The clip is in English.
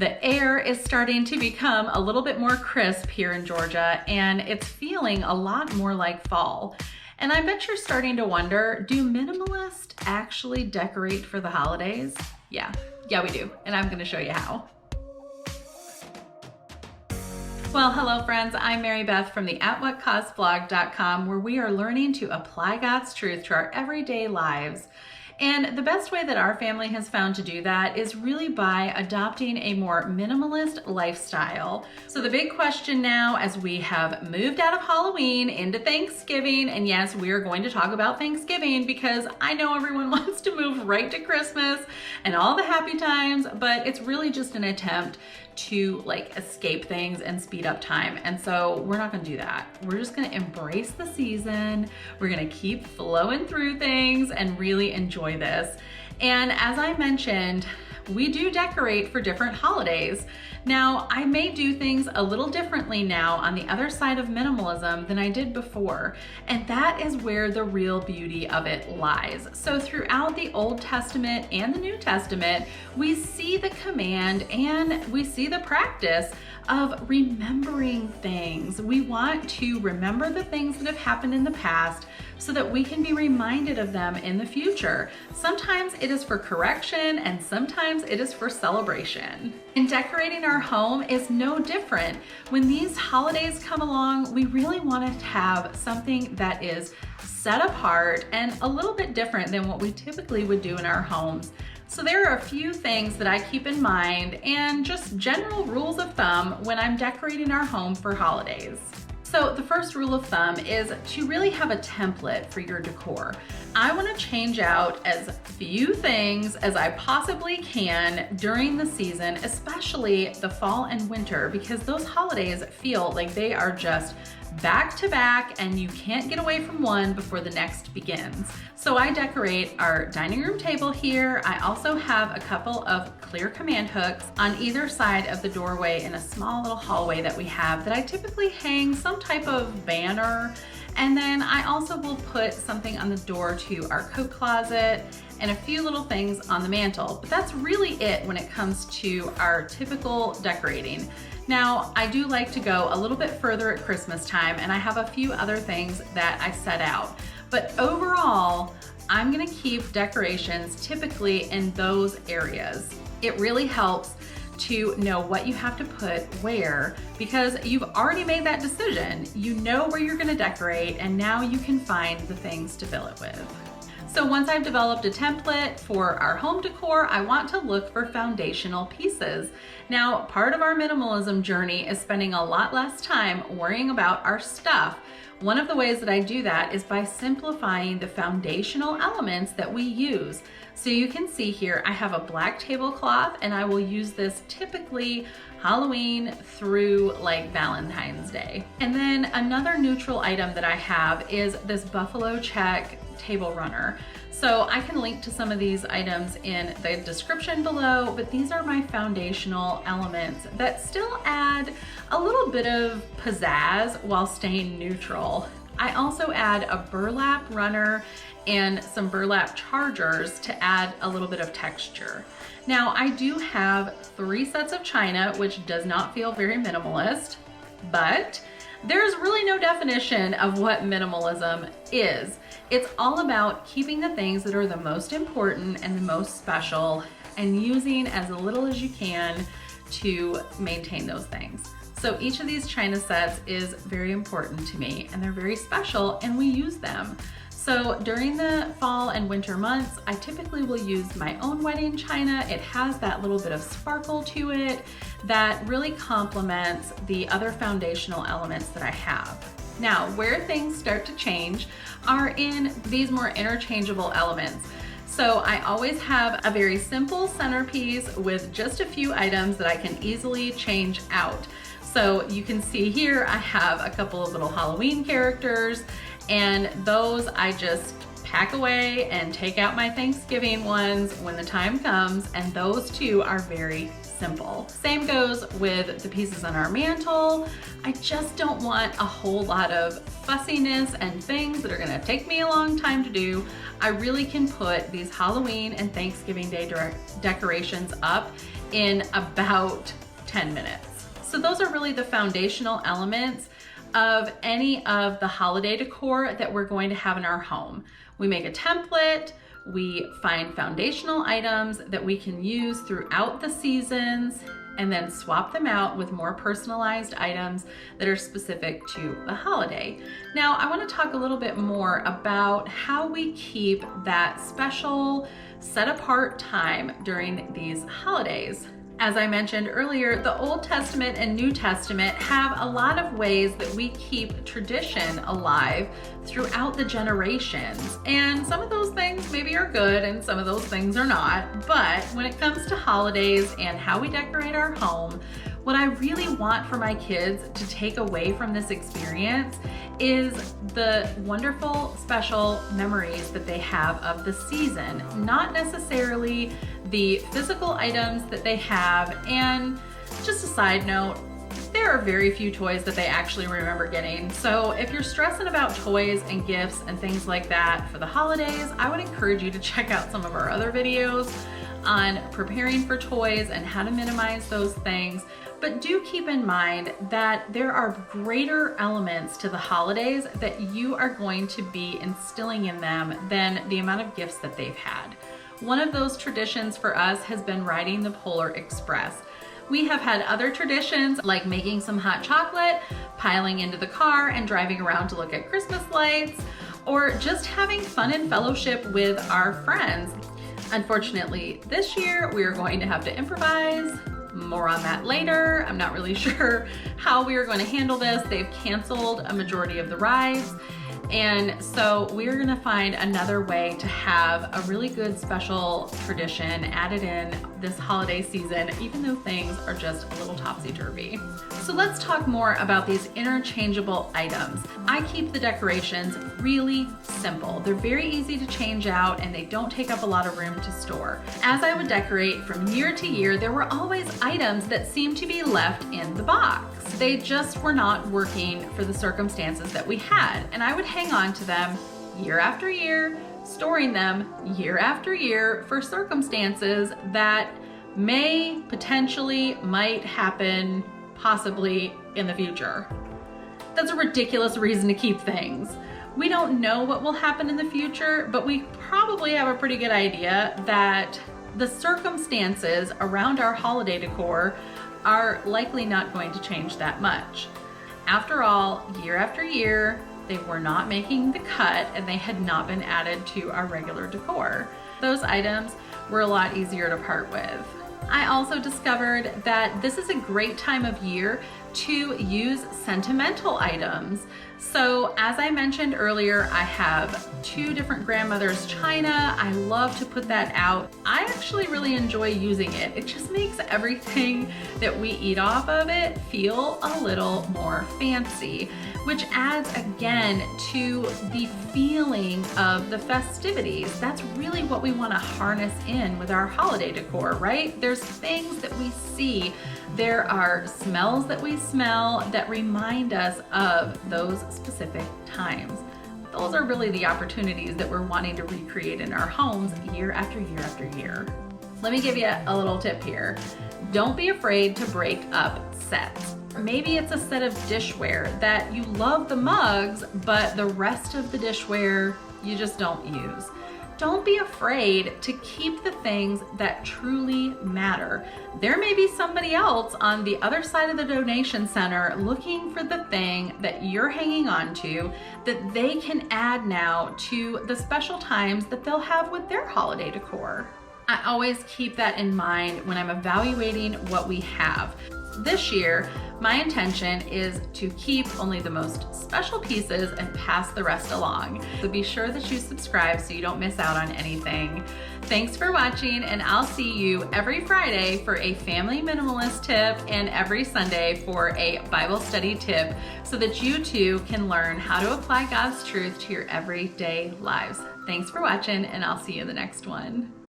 The air is starting to become a little bit more crisp here in Georgia, and it's feeling a lot more like fall. And I bet you're starting to wonder, do minimalists actually decorate for the holidays? Yeah, we do, and I'm gonna show you how. Well, hello friends, I'm Mary Beth from the atwhatcostvlog.com, where we are learning to apply God's truth to our everyday lives. And the best way that our family has found to do that is really by adopting a more minimalist lifestyle. So the big question now, as we have moved out of Halloween into Thanksgiving, and yes, we are going to talk about Thanksgiving because I know everyone wants to move right to Christmas and all the happy times, but it's really just an attempt to escape things and speed up time. And so we're not gonna do that. We're just gonna embrace the season. We're gonna keep flowing through things and really enjoy this. And as I mentioned, we do decorate for different holidays. Now, I may do things a little differently now on the other side of minimalism than I did before, and that is where the real beauty of it lies. So throughout the Old Testament and the New Testament, we see the command and we see the practice of remembering things. We want to remember the things that have happened in the past so that we can be reminded of them in the future. Sometimes it is for correction and sometimes it is for celebration. And decorating our home is no different. When these holidays come along, we really want to have something that is set apart and a little bit different than what we typically would do in our homes. So there are a few things that I keep in mind and just general rules of thumb when I'm decorating our home for holidays. So the first rule of thumb is to really have a template for your decor. I want to change out as few things as I possibly can during the season, especially the fall and winter, because those holidays feel like they are just back to back and you can't get away from one before the next begins. So I decorate our dining room table here. I also have a couple of clear command hooks on either side of the doorway in a small little hallway that we have that I typically hang some type of banner. And then I also will put something on the door to our coat closet and a few little things on the mantle. But that's really it when it comes to our typical decorating. Now, I do like to go a little bit further at Christmas time, and I have a few other things that I set out. But overall, I'm gonna keep decorations typically in those areas. It really helps to know what you have to put where, because you've already made that decision. You know where you're gonna decorate, and now you can find the things to fill it with. So once I've developed a template for our home decor, I want to look for foundational pieces. Now, part of our minimalism journey is spending a lot less time worrying about our stuff. One of the ways that I do that is by simplifying the foundational elements that we use. So you can see here, I have a black tablecloth, and I will use this typically Halloween through Valentine's Day. And then another neutral item that I have is this buffalo check table runner. So I can link to some of these items in the description below, but these are my foundational elements that still add a little bit of pizzazz while staying neutral. I also add a burlap runner and some burlap chargers to add a little bit of texture. Now, I do have 3 sets of china, which does not feel very minimalist, but there's really no definition of what minimalism is. It's all about keeping the things that are the most important and the most special and using as little as you can to maintain those things. So each of these china sets is very important to me, and they're very special, and we use them. So during the fall and winter months, I typically will use my own wedding china. It has that little bit of sparkle to it that really complements the other foundational elements that I have. Now, where things start to change are in these more interchangeable elements. So I always have a very simple centerpiece with just a few items that I can easily change out. So you can see here, I have a couple of little Halloween characters, and those I just pack away and take out my Thanksgiving ones when the time comes, and those two are very simple. Same goes with the pieces on our mantle. I just don't want a whole lot of fussiness and things that are gonna take me a long time to do. I really can put these Halloween and Thanksgiving Day decorations up in about 10 minutes. So those are really the foundational elements of any of the holiday decor that we're going to have in our home. We make a template, we find foundational items that we can use throughout the seasons, and then swap them out with more personalized items that are specific to the holiday. Now, I want to talk a little bit more about how we keep that special set apart time during these holidays. As I mentioned earlier, the Old Testament and New Testament have a lot of ways that we keep tradition alive throughout the generations. And some of those things maybe are good and some of those things are not. But when it comes to holidays and how we decorate our home, what I really want for my kids to take away from this experience is the wonderful, special memories that they have of the season, not necessarily the physical items that they have. And just a side note, there are very few toys that they actually remember getting. So if you're stressing about toys and gifts and things like that for the holidays, I would encourage you to check out some of our other videos on preparing for toys and how to minimize those things. But do keep in mind that there are greater elements to the holidays that you are going to be instilling in them than the amount of gifts that they've had. One of those traditions for us has been riding the Polar Express. We have had other traditions like making some hot chocolate, piling into the car and driving around to look at Christmas lights, or just having fun and fellowship with our friends. Unfortunately, this year we are going to have to improvise. More on that later. I'm not really sure how we are going to handle this. They've canceled a majority of the rides. And so we're gonna find another way to have a really good special tradition added in this holiday season, even though things are just a little topsy-turvy. So let's talk more about these interchangeable items. I keep the decorations really simple. They're very easy to change out and they don't take up a lot of room to store. As I would decorate from year to year, there were always items that seemed to be left in the box. They just were not working for the circumstances that we had. And I would hang on to them year after year, storing them year after year for circumstances that may potentially might happen possibly in the future. That's a ridiculous reason to keep things. We don't know what will happen in the future, but we probably have a pretty good idea that the circumstances around our holiday decor are likely not going to change that much. After all, year after year, they were not making the cut and they had not been added to our regular decor. Those items were a lot easier to part with. I also discovered that this is a great time of year to use sentimental items. So as I mentioned earlier, I have 2 different grandmother's china. I love to put that out. I actually really enjoy using it. It just makes everything that we eat off of it feel a little more fancy, which adds again to the feeling of the festivities. That's really what we want to harness in with our holiday decor, right? There's things that we see. There are smells that we smell that remind us of those specific times. Those are really the opportunities that we're wanting to recreate in our homes year after year after year. Let me give you a little tip here. Don't be afraid to break up sets. Maybe it's a set of dishware that you love the mugs, but the rest of the dishware you just don't use. Don't be afraid to keep the things that truly matter. There may be somebody else on the other side of the donation center looking for the thing that you're hanging on to that they can add now to the special times that they'll have with their holiday decor. I always keep that in mind when I'm evaluating what we have. This year, my intention is to keep only the most special pieces and pass the rest along. So be sure that you subscribe so you don't miss out on anything. Thanks for watching, and I'll see you every Friday for a family minimalist tip and every Sunday for a Bible study tip so that you too can learn how to apply God's truth to your everyday lives. Thanks for watching, and I'll see you in the next one.